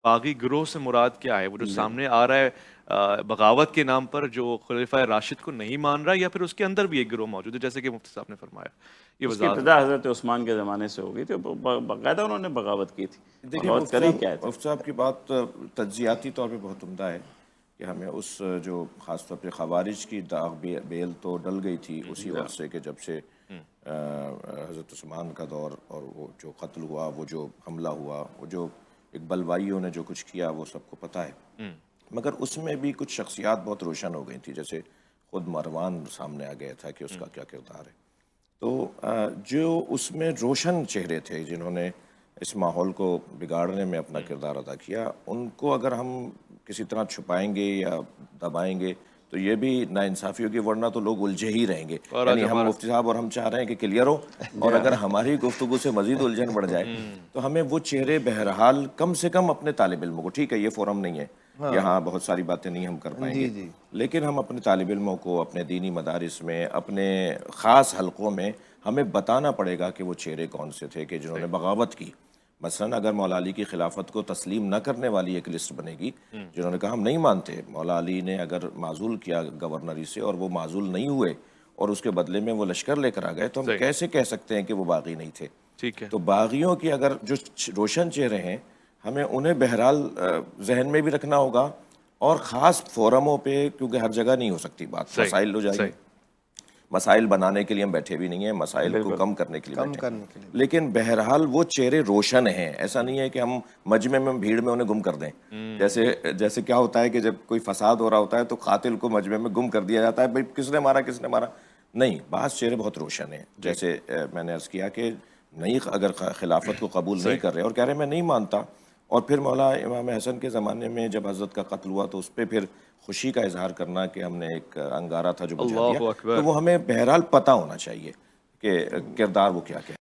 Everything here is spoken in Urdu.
باغی گروہ سے مراد کیا ہے؟ وہ جو سامنے آ رہا ہے بغاوت کے نام پر، جو خلیفہ راشد کو نہیں مان رہا، یا پھر اس کے اندر بھی ایک گروہ موجود ہے جیسے کہ مفتی صاحب نے فرمایا؟ یہ اس کی وضاحت ابتدا فرمائیں۔ حضرت عثمان کے زمانے سے ہو گئی تھی، باقاعدہ انہوں نے بغاوت کی تھی۔ دیکھیے بغاوت کر ہی کیا تھے؟ مفتی صاحب کی بات تجزیاتی طور پہ بہت عمدہ ہے کہ ہمیں اس جو خاص طور پہ خوارج کی داغ بیل تو ڈل گئی تھی اسی عرصے کے جب سے حضرت عثمان کا دور، اور وہ جو قتل ہوا، وہ جو حملہ ہوا، وہ جو اقبال بھائیوں نے جو کچھ کیا، وہ سب کو پتہ ہے۔ مگر اس میں بھی کچھ شخصیات بہت روشن ہو گئی تھی، جیسے خود مروان سامنے آ گیا تھا کہ اس کا کیا کردار ہے۔ تو جو اس میں روشن چہرے تھے جنہوں نے اس ماحول کو بگاڑنے میں اپنا کردار ادا کیا، ان کو اگر ہم کسی طرح چھپائیں گے یا دبائیں گے تو یہ بھی ناانصافی ہوگی، ورنہ تو لوگ الجھے ہی رہیں گے۔ اور آج یعنی ہم ہمارا مفتی صاحب اور ہم چاہ رہے ہیں کہ کلیئر ہو، اور اگر ہماری گفتگو سے مزید الجھن بڑھ جائے تو ہمیں وہ چہرے بہرحال کم سے کم اپنے طالب علموں کو، ٹھیک ہے یہ فورم نہیں ہے، یہاں بہت ساری باتیں نہیں ہم کر پائیں گے، لیکن ہم اپنے طالب علموں کو اپنے دینی مدارس میں، اپنے خاص حلقوں میں ہمیں بتانا پڑے گا کہ وہ چہرے کون سے تھے کہ جنہوں نے بغاوت کی۔ مثلا اگر مولا علی کی خلافت کو تسلیم نہ کرنے والی ایک لسٹ بنے گی، جنہوں نے کہا ہم نہیں مانتے، مولا علی نے اگر معزول کیا گورنری سے اور وہ معزول نہیں ہوئے اور اس کے بدلے میں وہ لشکر لے کر آ گئے، تو ہم کیسے کہہ سکتے ہیں کہ وہ باغی نہیں تھے؟ ٹھیک ہے۔ تو باغیوں کی اگر جو روشن چہرے ہیں، ہمیں انہیں بہرحال ذہن میں بھی رکھنا ہوگا، اور خاص فورموں پہ، کیونکہ ہر جگہ نہیں ہو سکتی بات، مسائل ہو جائیں گے، مسائل بنانے کے لیے ہم بیٹھے بھی نہیں ہیں، مسائل کو کم کرنے کے لیے بیٹھے ہیں، لیکن بہرحال وہ چہرے روشن ہیں۔ ایسا نہیں ہے کہ ہم مجمع میں بھیڑ میں انہیں گم کر دیں، جیسے کیا ہوتا ہے کہ جب کوئی فساد ہو رہا ہوتا ہے تو قاتل کو مجمع میں گم کر دیا جاتا ہے، بھئی کس نے مارا کس نے مارا، نہیں، بعض چہرے بہت روشن ہیں، جیسے میں نے عرض کیا کہ نہیں، اگر خلافت کو قبول نہیں کر رہے اور کہہ رہے ہیں میں نہیں مانتا، اور پھر مولا امام حسن کے زمانے میں جب حضرت کا قتل ہوا تو اس پہ پھر خوشی کا اظہار کرنا کہ ہم نے ایک انگارہ تھا جو بجھا دیا، اللہ تو اکبر۔ وہ ہمیں بہرحال پتہ ہونا چاہیے کہ کردار وہ کیا کیا ہے۔